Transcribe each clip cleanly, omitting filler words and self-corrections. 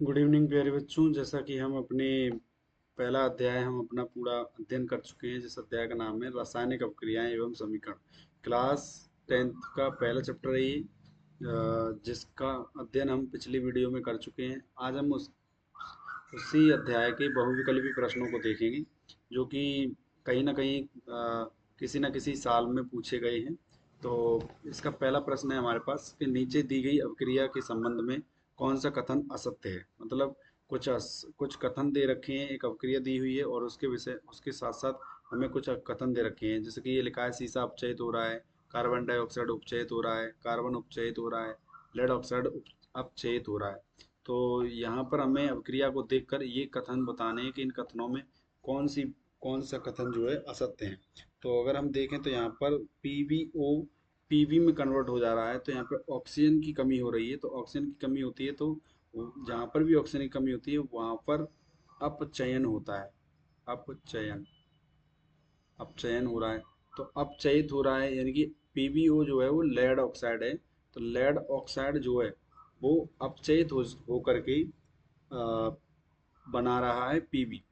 Good evening प्यारे बच्चों। जैसा कि हम अपने पहला अध्याय हम अपना पूरा अध्ययन कर चुके हैं, जिस अध्याय का नाम है रासायनिक अपक्रियाएं एवं समीकरण। क्लास 10th का पहला चैप्टर है ये, जिसका अध्ययन हम पिछली वीडियो में कर चुके हैं। आज हम उसी अध्याय के बहुविकल्पी प्रश्नों को देखेंगे, जो कि कहीं ना कहीं किसी न किसी साल में पूछे गए हैं। तो इसका पहला प्रश्न है हमारे पास कि नीचे दी गई अभिक्रिया के संबंध में कौन सा कथन असत्य है। मतलब कुछ कथन दे रखे हैं, एक अभिक्रिया दी हुई है और उसके विषय उसके साथ साथ हमें कुछ कथन दे रखे हैं, जैसे कि ये लिखा है सीसा अपचयित हो रहा है, कार्बन डाइऑक्साइड उपचयित हो रहा है, कार्बन उपचयित हो रहा है, लेड ऑक्साइड अपचयित हो रहा है। तो यहाँ पर हमें अभिक्रिया को देखकर ये कथन बताने हैं कि इन कथनों में कौन सा कथन जो है असत्य है। तो अगर हम देखें तो यहाँ पर पीवीओ पीवी में कन्वर्ट हो जा रहा है, तो यहाँ पर ऑक्सीजन की कमी हो रही है। तो ऑक्सीजन की कमी होती है तो जहाँ पर भी ऑक्सीजन की कमी होती है वहाँ पर अपचयन होता है। अपचयन अपचयन हो रहा है। तो अपचयित हो रहा है यानी कि पीबीओ जो है वो लेड ऑक्साइड है। तो लेड ऑक्साइड जो है वो अपचयित हो करके बना रहा है पीबी।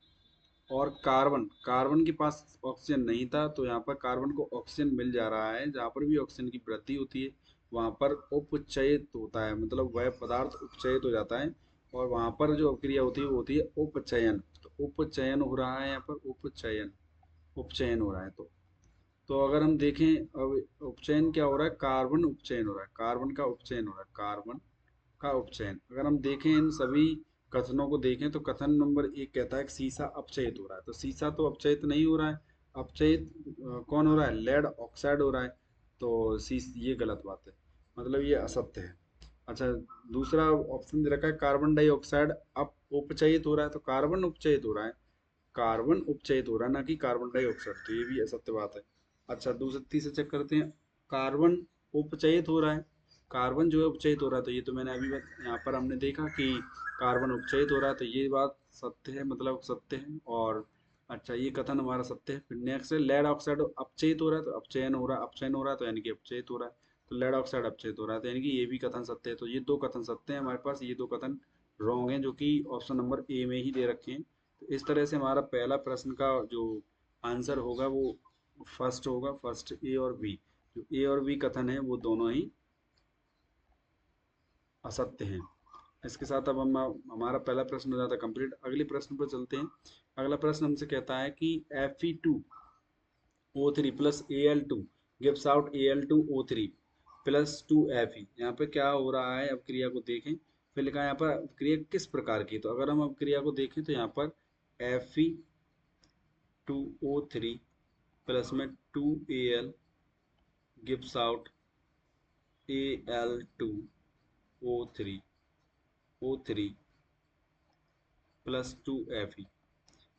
और कार्बन कार्बन के पास ऑक्सीजन नहीं था, तो यहाँ पर कार्बन को ऑक्सीजन मिल जा रहा है। जहाँ पर भी ऑक्सीजन की वृद्धि होती है वहाँ पर उपचयित होता है, मतलब वह पदार्थ उपचयित हो जाता है। और वहाँ पर जो अभिक्रिया होती है वो होती है उपचयन। तो उपचयन हो रहा है, यहाँ पर उपचयन उपचयन हो रहा है। तो अगर हम देखें, अब उपचयन क्या हो रहा है, कार्बन उपचयन हो रहा है, कार्बन का उपचयन हो रहा है, कार्बन का उपचयन। अगर हम देखें इन सभी कथनों को देखें तो कथन नंबर 1 कहता है कि सीसा अपचयित हो रहा है। तो सीसा तो अपचयित नहीं हो रहा है। अपचयित कौन हो रहा है, लेड ऑक्साइड हो रहा है। तो ये गलत बात है, मतलब ये असत्य है। अच्छा, दूसरा ऑप्शन दे रखा है कार्बन डाइऑक्साइड अप उपचयित हो रहा है। तो कार्बन उपचयित हो रहा है, कार्बन उपचयित हो रहा है, ना कि कार्बन डाइऑक्साइड। तो ये भी असत्य बात है। अच्छा, दूसरा तीसरा चेक करते हैं। कार्बन उपचयित हो रहा है, कार्बन जो है उपचयित हो रहा है। तो ये तो मैंने अभी यहाँ पर हमने देखा कि कार्बन उपचयित हो रहा है, तो ये बात सत्य है, मतलब सत्य है। और अच्छा, ये कथन हमारा सत्य है। फिर नेक्स्ट है लेड ऑक्साइड अपचयित हो रहा है। तो अपचयन हो रहा है, तो यानी कि अपचयित हो रहा है। तो लेड ऑक्साइड अपचयित हो रहा है, तो यानी कि ये भी कथन सत्य है। तो ये दो कथन सत्य है हमारे पास, ये दो कथन रॉन्ग है, जो कि ऑप्शन नंबर ए में ही दे रखे हैं। तो इस तरह से हमारा पहला प्रश्न का जो आंसर होगा वो फर्स्ट होगा, फर्स्ट ए और बी। जो ए और बी कथन है वो दोनों ही असत्य हैं। इसके साथ अब हम हमारा पहला प्रश्न हो जाता है कंप्लीट। अगले प्रश्न पर चलते हैं। अगला प्रश्न हमसे कहता है कि Fe2O3 plus Al2 gives out Al2O3 plus 2Fe। यहाँ पे क्या हो रहा है, अब क्रिया को देखें। फिर लिखा है यहाँ पर क्रिया किस प्रकार की। तो अगर हम अब क्रिया को देखें तो यहाँ पर Fe2O3 प्लस में 2Al gives out Al2O3 plus 2Fe।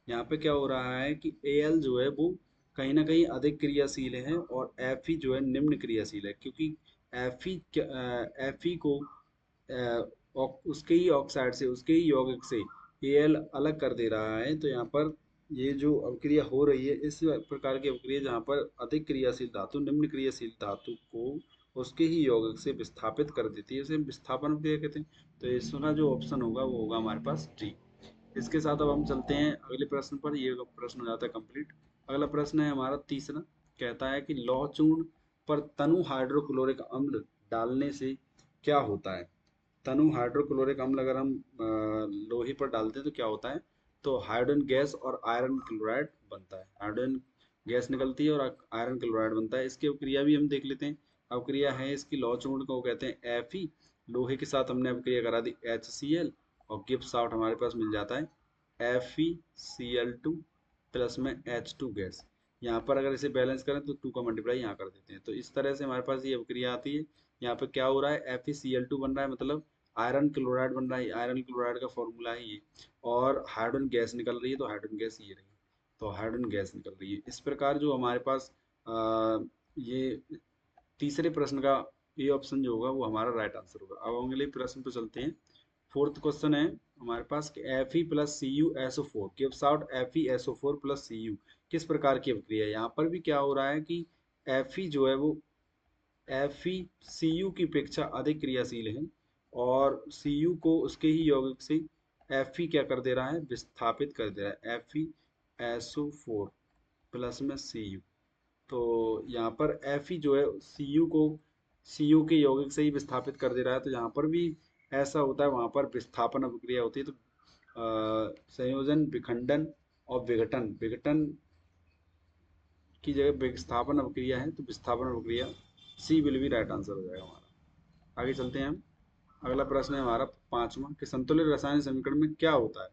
यहाँ पे क्या हो रहा है कि Al जो है वो कहीं ना कहीं अधिक क्रियाशील है और Fe जो है निम्न क्रियाशील है, क्योंकि Fe को उसके ही ऑक्साइड से, उसके ही यौगिक से Al अलग कर दे रहा है। तो यहाँ पर ये जो अवक्रिया हो रही है, इस प्रकार की अवक्रिया जहाँ पर अधिक क्रियाशील धातु निम्न क्रियाशील धातु को उसके ही यौगिक से विस्थापित कर देती है, उसे विस्थापन क्रिया कहते हैं। तो इसका जो ऑप्शन होगा वो होगा हमारे पास डी। इसके साथ अब हम चलते हैं अगले प्रश्न पर। ये प्रश्न हो जाता है कंप्लीट। अगला प्रश्न है हमारा तीसरा, कहता है कि लौह चूर्ण पर तनु हाइड्रोक्लोरिक अम्ल डालने से क्या होता है। तनु हाइड्रोक्लोरिक अम्ल अगर हम लोहे पर डालते हैं तो क्या होता है। तो हाइड्रोजन गैस और आयरन क्लोराइड बनता है। हाइड्रोजन गैस निकलती है और आयरन क्लोराइड बनता है। इसकी अवक्रिया भी हम देख लेते हैं। अवक्रिया है इसकी, लौह चूर्ण को कहते हैं Fe। लोहे के साथ हमने अवक्रिया करा दी HCl, और गिब्स आउट हमारे पास मिल जाता है FeCl2 प्लस में H2 गैस। यहाँ पर अगर इसे बैलेंस करें तो 2 का मल्टीप्लाई यहाँ कर देते हैं। तो इस तरह से हमारे पास ये अवक्रिया आती है। यहाँ पे क्या हो रहा है, FeCl2 बन रहा है, मतलब आयरन क्लोराइड बन रहा है। आयरन क्लोराइड का फॉर्मूला है ये। और हाइड्रोजन गैस निकल रही है, तो हाइड्रोजन गैस ये रही। तो हाइड्रोजन गैस निकल रही है। इस प्रकार जो हमारे पास ये तीसरे प्रश्न का ए ऑप्शन जो होगा वो हमारा राइट आंसर होगा। अब अगले प्रश्न पे चलते हैं। फोर्थ क्वेश्चन है हमारे पास कि Fe plus CuSO4 gives out FeSO4 plus Cu किस प्रकार की अभिक्रिया है। यहाँ पर भी क्या हो रहा है कि Fe जो है वो Fe Cu की अपेक्षा अधिक क्रियाशील है, और Cu को उसके ही यौगिक से Fe क्या कर दे रहा है, विस्थापित कर दे रहा है, FeSO4 प्लस में Cu। तो यहाँ पर Fe जो है Cu के यौगिक से ही विस्थापित कर दे रहा है, तो यहाँ पर भी ऐसा होता है, वहाँ पर विस्थापन अभिक्रिया होती है। तो संयोजन, विखंडन और विघटन, विघटन की जगह विस्थापन अभिक्रिया है, तो विस्थापन अभिक्रिया सी विल बी राइट आंसर हो जाएगा हमारा। आगे चलते हैं हम। अगला प्रश्न है हमारा पांचवा कि संतुलित रासायनिक समीकरण में क्या होता है।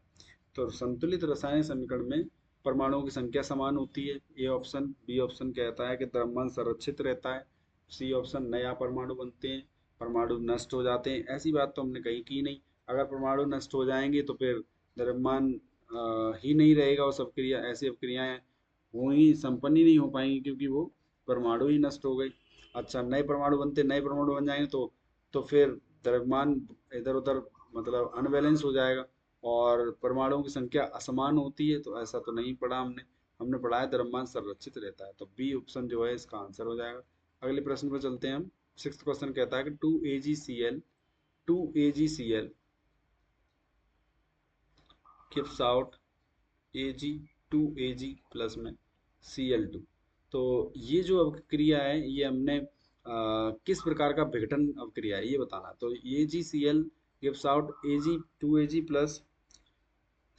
तो संतुलित रासायनिक समीकरण में परमाणुओं की संख्या समान होती है, ए ऑप्शन। बी ऑप्शन कहता है कि द्रव्यमान संरक्षित रहता है। सी ऑप्शन, नया परमाणु बनते हैं, परमाणु नष्ट हो जाते हैं। ऐसी बात तो हमने कहीं की नहीं। अगर परमाणु नष्ट हो जाएंगे तो फिर द्रव्यमान ही नहीं रहेगा, वो सब क्रिया, ऐसी क्रियाएं वो ही संपन्न ही नहीं हो पाएंगी, क्योंकि वो परमाणु ही नष्ट हो गई। अच्छा, नए परमाणु बनते, नए परमाणु बन जाएंगे तो फिर द्रव्यमान इधर उधर मतलब अनबैलेंस हो जाएगा और परमाणुओं की संख्या असमान होती है। तो ऐसा तो नहीं पढ़ा हमने। हमने पढ़ा है द्रव्यमान संरक्षित रहता है, तो बी ऑप्शन जो है इसका आंसर हो जाएगा। अगले प्रश्न पर चलते हैं हम। सिक्स्थ क्वेश्चन कहता है कि 2AgCl gives out Ag, 2Ag plus में Cl2। तो ये जो अभिक्रिया है, ये हमने किस प्रकार का विघटन अभिक्रिया है ये बताना। तो AgCl gives out Ag, 2Ag plus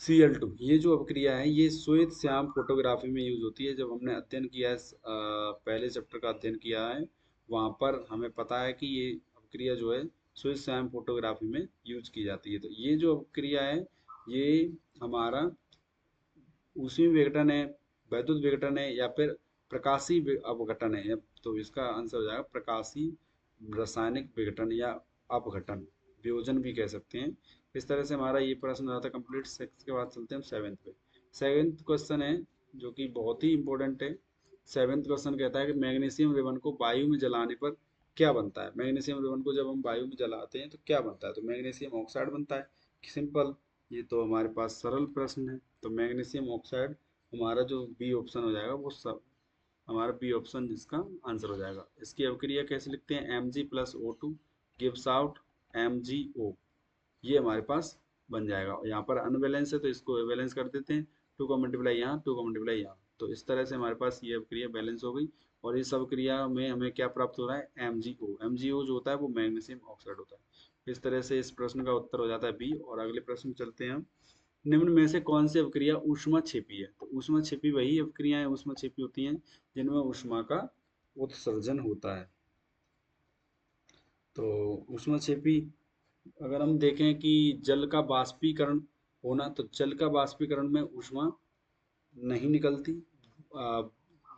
Cl2। ये जो अभिक्रिया है ये श्वेत श्याम फोटोग्राफी में यूज होती है। जब हमने अध्ययन किया है, पहले चैप्टर का अध्ययन किया है, वहाँ पर हमें पता है कि ये अभिक्रिया जो है श्वेत श्याम फोटोग्राफी में यूज की जाती है। तो ये जो अभिक्रिया है ये हमारा ऊष्मीय विघटन है, वैद्युत विघटन है, या फिर प्रकाशीय अपघटन है। तो इसका आंसर हो जाएगा प्रकाशीय रासायनिक विघटन या अपघटन, वियोजन भी कह सकते हैं। इस तरह से हमारा ये प्रश्न रहा था कंप्लीट। सिक्स के बाद चलते हैं हम सेवेंथ पे। सेवेंथ क्वेश्चन है जो कि बहुत ही इंपॉर्टेंट है। सेवेंथ क्वेश्चन कहता है कि मैग्नीशियम रिबन को वायु में जलाने पर क्या बनता है। मैग्नीशियम रिबन को जब हम वायु में जलाते हैं तो क्या बनता है। तो मैग्नीशियम ऑक्साइड बनता है, सिंपल। ये तो हमारे पास सरल प्रश्न है। तो मैग्नीशियम ऑक्साइड हमारा जो बी ऑप्शन हो जाएगा वो सब हमारा बी ऑप्शन इसका आंसर हो जाएगा। इसकी अवक्रिया कैसे लिखते हैं, Mg+O2 गिव्स आउट MgO। ये हमारे पास बन जाएगा। यहाँ पर अनबैलेंस है तो इसको बैलेंस कर देते हैं, 2 का मल्टीप्लाई यहाँ, 2 का मल्टीप्लाई यहाँ। तो इस तरह से हमारे पास ये अवक्रिया बैलेंस हो गई। और इस अवक्रिया में हमें क्या प्राप्त हो रहा है, MgO। MgO जो होता है वो मैग्नीशियम ऑक्साइड होता है। इस तरह से इस प्रश्न का उत्तर हो जाता है बी। और अगले प्रश्न चलते हैं हम। निम्न में से कौन सी अवक्रिया ऊष्माक्षेपी है। तो ऊष्माक्षेपी वही अवक्रियाएं ऊष्माक्षेपी होती हैं जिनमें ऊष्मा का उत्सर्जन होता है। तो ऊष्माक्षेपी अगर हम देखें कि जल का बाष्पीकरण होना, तो जल का बाष्पीकरण में ऊष्मा नहीं निकलती। आ,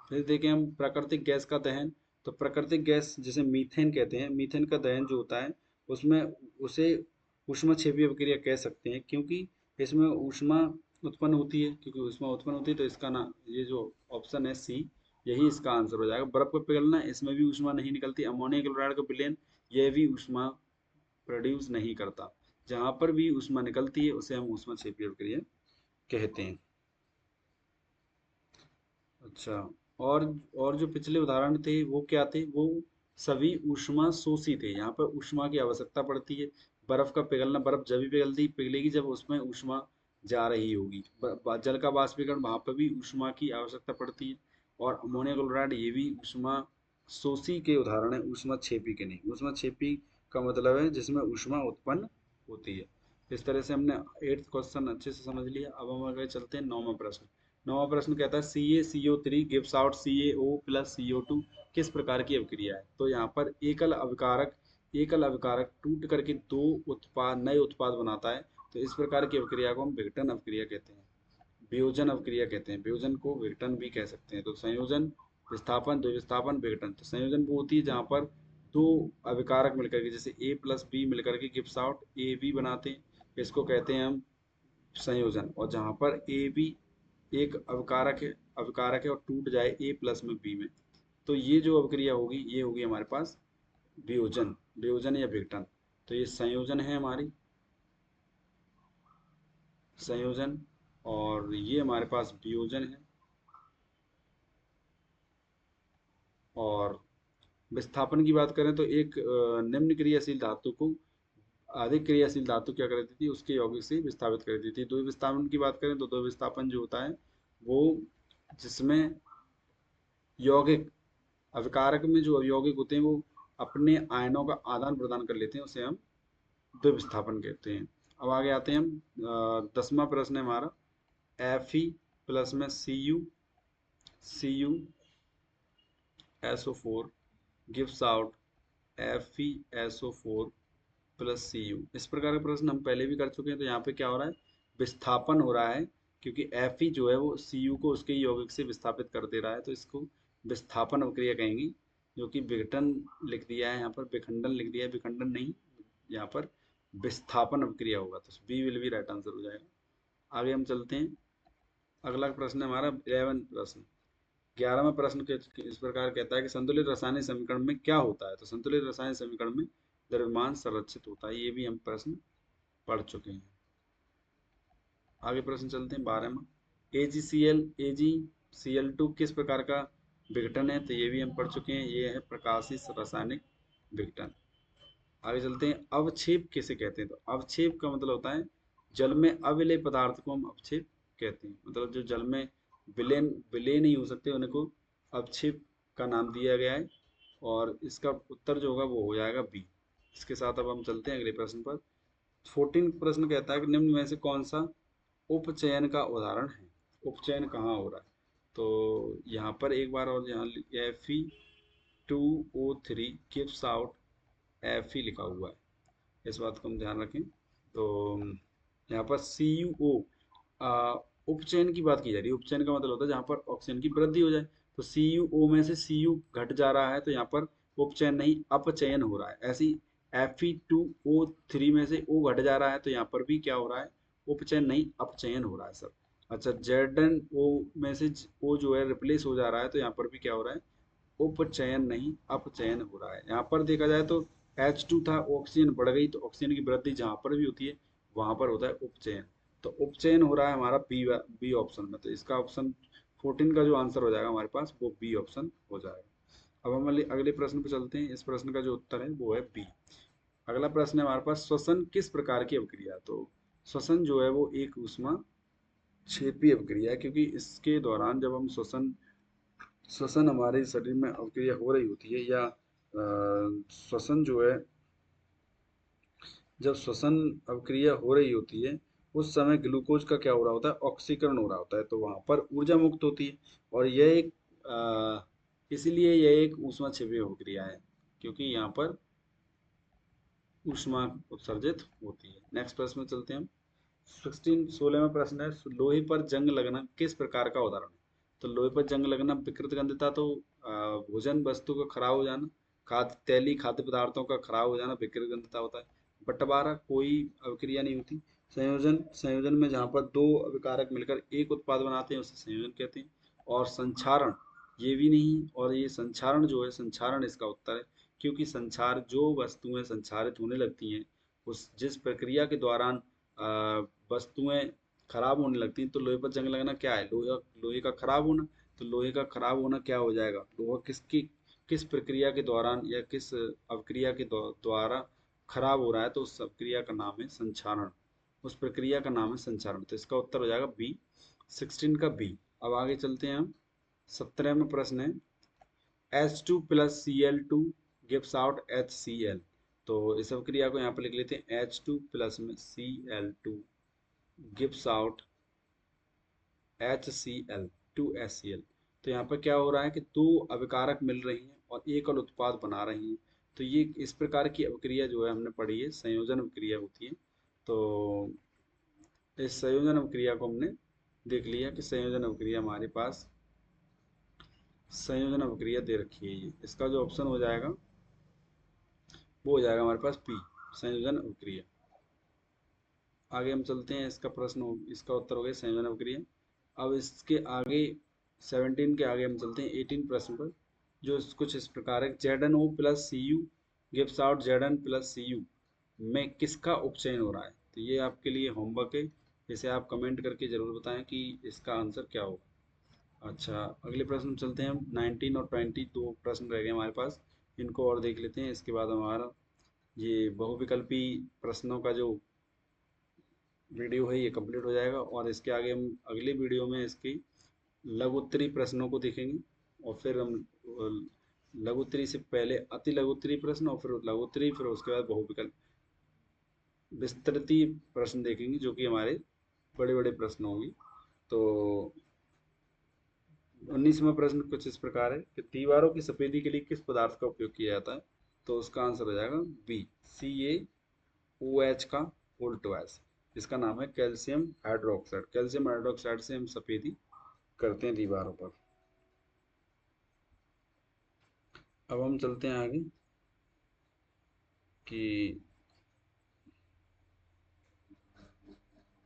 फिर देखें हम प्राकृतिक गैस का दहन। तो प्राकृतिक गैस जिसे मीथेन कहते हैं, मीथेन का दहन जो होता है उसमें उसे ऊष्माक्षेपी अभिक्रिया कह सकते हैं, क्योंकि इसमें ऊष्मा उत्पन्न होती है। क्योंकि ऊष्मा उत्पन्न होती है तो इसका ना, ये जो ऑप्शन है सी, यही इसका आंसर हो जाएगा। बर्फ का पिघलना, इसमें भी ऊष्मा नहीं निकलती। अमोनिया क्लोराइड का विलयन, यह भी ऊष्मा प्रोड्यूस नहीं करता। जहां पर भी ऊष्मा निकलती है उसे हम ऊष्माक्षेपी अभिक्रिया कहते हैं। अच्छा, और और जो पिछले उदाहरण थे वो क्या थे, वो सभी ऊष्मा शोषी थे। यहाँ पर ऊष्मा की आवश्यकता पड़ती है। बर्फ का पिघलना, बर्फ जब भी पिघलेगी जब उसमें ऊष्मा जा रही होगी। जल का वाष्पीकरण, वहां पर भी ऊष्मा की आवश्यकता पड़ती है। और अमोनिया क्लोराइड, ये भी ऊष्मा शोषी के उदाहरण है, ऊष्मा छेपी के नहीं। ऊष्मा छेपी का मतलब है जिसमें ऊष्मा उत्पन्न होती है। इस तरह से हमने एट्थ क्वेश्चन अच्छे से समझ लिया। अब हम आगे चलते हैं नौवां प्रश्न। नौवां प्रश्न कहता है CaCO3 gives out CaO plus CO2 किस प्रकार की अभिक्रिया है। तो यहाँ पर एकल अभिकारक टूट करके दो नए उत्पाद बनाता है। तो इस प्रकार की अभिक्रिया को हम विघटन अभिक्रिया कहते हैं, वियोजन अभिक्रिया कहते हैं। वियोजन को विघटन भी कह सकते हैं। तो संयोजन, विस्थापन, द्विविस्थापन, विघटन। तो संयोजन वो होती है जहाँ पर दो अभिकारक मिलकर के, जैसे A+B मिलकर के गिव्स आउट AB बनाते हैं, इसको कहते हैं हम संयोजन। और जहाँ पर AB एक अविकारक है और टूट जाए A प्लस में B में, तो ये जो अभिक्रिया होगी ये होगी हमारे पास वियोजन, वियोजन या विघटन। तो ये संयोजन है हमारी, संयोजन। और ये हमारे पास वियोजन है। और विस्थापन की बात करें तो एक निम्न क्रियाशील धातु को अधिक क्रियाशील धातु क्या कर देती थी, उसके यौगिक से विस्थापित कर देती थी। द्वि विस्थापन की बात करें तो द्वि विस्थापन जो होता है वो जिसमें यौगिक अविकारक में जो यौगिक होते हैं वो अपने आयनों का आदान प्रदान कर लेते हैं, उसे हम द्वि विस्थापन कहते हैं। अब आगे आते हैं हम 10वां प्रश्न है हमारा, Fe प्लस में CuSO4 gives out FeSO4 plus Cu। इस प्रकार का प्रश्न हम पहले भी कर चुके हैं। तो यहाँ पे क्या हो रहा है, विस्थापन हो रहा है, क्योंकि Fe जो है वो Cu को उसके यौगिक से विस्थापित कर दे रहा है, तो इसको विस्थापन अभिक्रिया कहेंगे। जो कि विघटन लिख दिया है यहाँ पर, विखंडन लिख दिया है, विखंडन नहीं, यहाँ पर विस्थापन अभिक्रिया होगा, तो B will be right answer हो जाएगा। आगे हम चलते हैं, अगला प्रश्न है हमारा 11 प्रश्न। 11वां प्रश्न इस प्रकार कहता है कि संतुलित रासायनिक समीकरण में क्या होता है। तो संतुलित रासायनिक समीकरण में द्रव्यमान संरक्षित होता है, ये भी हम प्रश्न पढ़ चुके हैं। आगे प्रश्न चलते हैं 12वां, AgCl किस प्रकार का विघटन है। तो ये भी हम पढ़ चुके हैं, ये है प्रकाशीय रासायनिक विघटन। आगे चलते हैं, अवक्षेप किसे कहते हैं। तो अवक्षेप का मतलब होता है जल में अविलेय पदार्थ को हम अवक्षेप कहते हैं, मतलब जो जल में विलय नहीं हो सकते उन्हें को अवक्षेप का नाम दिया गया है। और इसका उत्तर जो होगा वो हो जाएगा बी। इसके साथ अब हम चलते हैं अगले प्रश्न पर। 14 प्रश्न कहता है कि निम्न में से कौन सा उपचयन का उदाहरण है। उपचयन कहाँ हो रहा है। तो यहाँ पर एक बार और, यहाँ Fe2O3 गिव्स आउट Fe लिखा हुआ है, इस बात को हम ध्यान रखें। तो यहाँ पर CuO उपचयन की बात की जा रही है। उपचयन का मतलब होता है जहाँ पर ऑक्सीजन की वृद्धि हो जाए। तो CuO में से Cu घट जा रहा है, तो यहाँ पर उपचयन नहीं अपचयन हो रहा है। ऐसे ही Fe2O3 में से O घट जा रहा है, तो यहाँ पर भी क्या हो रहा है, उपचयन नहीं अपचयन हो रहा है सर। अच्छा, ZnO में से O जो है रिप्लेस हो जा रहा है, तो यहाँ पर भी क्या हो रहा है, उपचयन नहीं अपचयन हो रहा है। यहाँ पर देखा जाए तो H2 था, ऑक्सीजन बढ़ गई, तो ऑक्सीजन की वृद्धि जहाँ पर भी होती है वहां पर होता है उपचयन। तो उपचयन हो रहा है हमारा बी ऑप्शन में। तो इसका ऑप्शन 14 का जो आंसर हो जाएगा हमारे पास वो बी ऑप्शन हो जाएगा। अब हम अगले प्रश्न पर चलते हैं। इस प्रश्न का जो उत्तर है वो है बी। अगला प्रश्न है हमारे पास, श्वसन किस प्रकार की अभिक्रिया। तो श्वसन जो है वो एक ऊष्मा क्षेपी अभिक्रिया है, क्योंकि इसके दौरान जब हम श्वसन श्वसन हमारे शरीर में अभिक्रिया हो रही होती है, या श्वसन जो है, जब श्वसन अभिक्रिया हो रही होती है उस समय ग्लूकोज का क्या हो रहा होता है, ऑक्सीकरण हो रहा होता है, तो वहां पर ऊर्जा मुक्त होती है। और यह एक इसलिए यह एक ऊष्माक्षेपी अभिक्रिया है, क्योंकि यहाँ पर ऊष्मा उत्सर्जित होती है। नेक्स्ट प्रश्न में चलते हैं हम। 16वां प्रश्न है, लोहे पर जंग लगना किस प्रकार का उदाहरण है। तो लोहे पर जंग लगना विकृत गंधता, तो भोजन वस्तु का खराब हो जाना, खाद्य पदार्थों का खराब हो जाना विकृत गंधता होता है। बंटवारा कोई अभिक्रिया नहीं होती। संयोजन, संयोजन में जहाँ पर दो अभिकारक मिलकर एक उत्पाद बनाते हैं उसे संयोजन कहते हैं। और संक्षारण ये भी नहीं, और ये संक्षारण जो है, संक्षारण इसका उत्तर है, क्योंकि संक्षार जो वस्तुएं संक्षारित होने लगती हैं उस जिस प्रक्रिया के दौरान वस्तुएं खराब होने लगती हैं। तो लोहे पर जंग लगना क्या है, लोहे का खराब होना। तो लोहे का खराब होना क्या हो जाएगा, लोहा किस प्रक्रिया के दौरान या किस अवक्रिया के द्वारा खराब हो रहा है, तो उस अवक्रिया का नाम है संक्षारण, उस प्रक्रिया का नाम है संक्षारण। तो इसका उत्तर हो जाएगा बी, 16 का बी। अब आगे चलते हैं हम। 17 में प्रश्न है, H2 plus Cl2 gives out HCl। तो इस अभिक्रिया को यहाँ पर लिख लेते हैं, H2 प्लस में Cl2 gives out HCl 2HCl। तो यहाँ पर क्या हो रहा है कि दो अभिकारक मिल रही हैं और एकल उत्पाद बना रही हैं। तो ये इस प्रकार की अभिक्रिया जो है हमने पढ़ी है, संयोजन अभिक्रिया होती है। तो इस संयोजन अभिक्रिया को हमने देख लिया कि संयोजन अभिक्रिया हमारे पास संयोजन अभिक्रिया दे रखी है। ये इसका जो ऑप्शन हो जाएगा वो हो जाएगा हमारे पास पी, संयोजन अभिक्रिया। आगे हम चलते हैं, इसका इसका उत्तर हो गया संयोजन अभिक्रिया। अब इसके आगे 17 के आगे हम चलते हैं 18 प्रश्न पर, जो कुछ इस प्रकार है, ZnO plus Cu gives out Zn plus Cu में किसका उपचयन हो रहा है। तो ये आपके लिए होमवर्क है, इसे आप कमेंट करके जरूर बताएं कि इसका आंसर क्या होगा। अच्छा, अगले प्रश्न में चलते हैं हम। 19 और 20 दो प्रश्न रह गए हमारे पास, इनको और देख लेते हैं, इसके बाद हमारा ये बहुविकल्पी प्रश्नों का जो वीडियो है ये कंप्लीट हो जाएगा, और इसके आगे हम अगली वीडियो में इसकी लघुत्तरी प्रश्नों को देखेंगे, और फिर हम लघुत्तरी से पहले अति लघुत्तरी प्रश्न, और फिर लघुत्तरी, फिर उसके बाद बहुविकल्प विस्तृति प्रश्न देखेंगे, जो कि हमारे बड़े बड़े प्रश्न होंगे। तो 19वां प्रश्न कुछ इस प्रकार है कि दीवारों की सफेदी के लिए किस पदार्थ का उपयोग किया जाता है। तो उसका आंसर हो जाएगा बी, CaOH का होल ट्वाइस। इसका नाम है कैल्शियम हाइड्रोक्साइड। कैल्शियम हाइड्रोक्साइड से हम सफेदी करते हैं दीवारों पर। अब हम चलते हैं आगे कि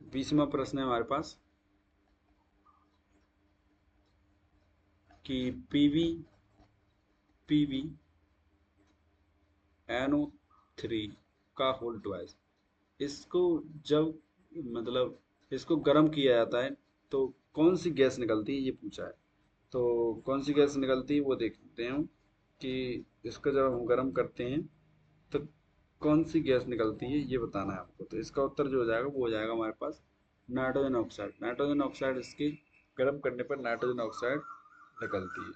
20वां प्रश्न है हमारे पास कि पीवी पीवी NO3 का होल ट्वाइस, इसको जब मतलब इसको गर्म किया जाता है तो कौन सी गैस निकलती है, ये पूछा है। तो कौन सी गैस निकलती है वो देखते हैं हम कि इसको जब हम गर्म करते हैं तो कौन सी गैस निकलती है, ये बताना है आपको। तो इसका उत्तर जो हो जाएगा वो हो जाएगा हमारे पास नाइट्रोजन ऑक्साइड। नाइट्रोजन ऑक्साइड इसकी गर्म करने पर नाइट्रोजन ऑक्साइड निकलती है।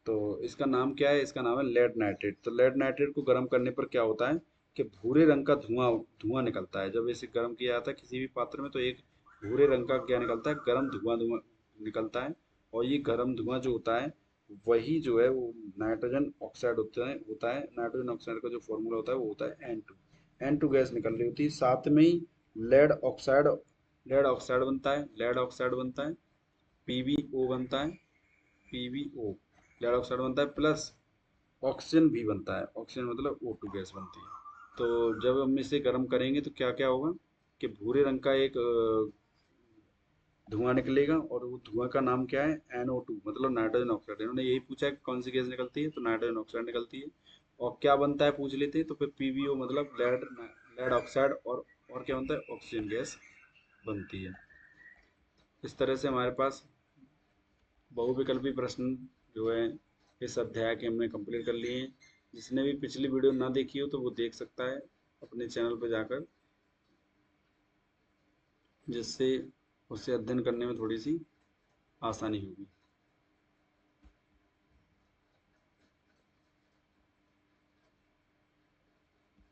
तो इसका नाम क्या है, इसका नाम है लेड नाइट्रेट। तो लेड नाइट्रेट को गर्म करने पर क्या होता है कि भूरे रंग का धुआं धुआं निकलता है। जब इसे गर्म किया जाता है किसी भी पात्र में तो एक भूरे रंग का क्या निकलता है, गर्म धुआं धुआं निकलता है। और ये गर्म धुआं जो होता है वही जो है वो नाइट्रोजन ऑक्साइड होता है। नाइट्रोजन ऑक्साइड का जो फॉर्मूला होता है वो होता है N2। N2 गैस निकल रही होती है। साथ में ही लेड ऑक्साइड लेड ऑक्साइड बनता है, लेड ऑक्साइड बनता है, PbO बनता है, PbO लेड ऑक्साइड बनता है, प्लस ऑक्सीजन भी बनता है। ऑक्सीजन मतलब O2 गैस बनती है। तो जब हम इसे गर्म करेंगे तो क्या क्या होगा कि भूरे रंग का एक धुआं निकलेगा, और वो धुआं का नाम क्या है, NO2 मतलब नाइट्रोजन ऑक्साइड। इन्होंने यही पूछा है कि कौन सी गैस निकलती है, तो नाइट्रोजन ऑक्साइड निकलती है। और क्या बनता है पूछ लेते हैं, तो फिर PbO मतलब लेड लेड ऑक्साइड, और क्या बनता है, ऑक्सीजन गैस बनती है। इस तरह से हमारे पास बहुविकल्पी प्रश्न जो है इस अध्याय के हमने कंप्लीट कर लिए हैं। जिसने भी पिछली वीडियो ना देखी हो तो वो देख सकता है अपने चैनल पर जाकर, जिससे उसे अध्ययन करने में थोड़ी सी आसानी होगी।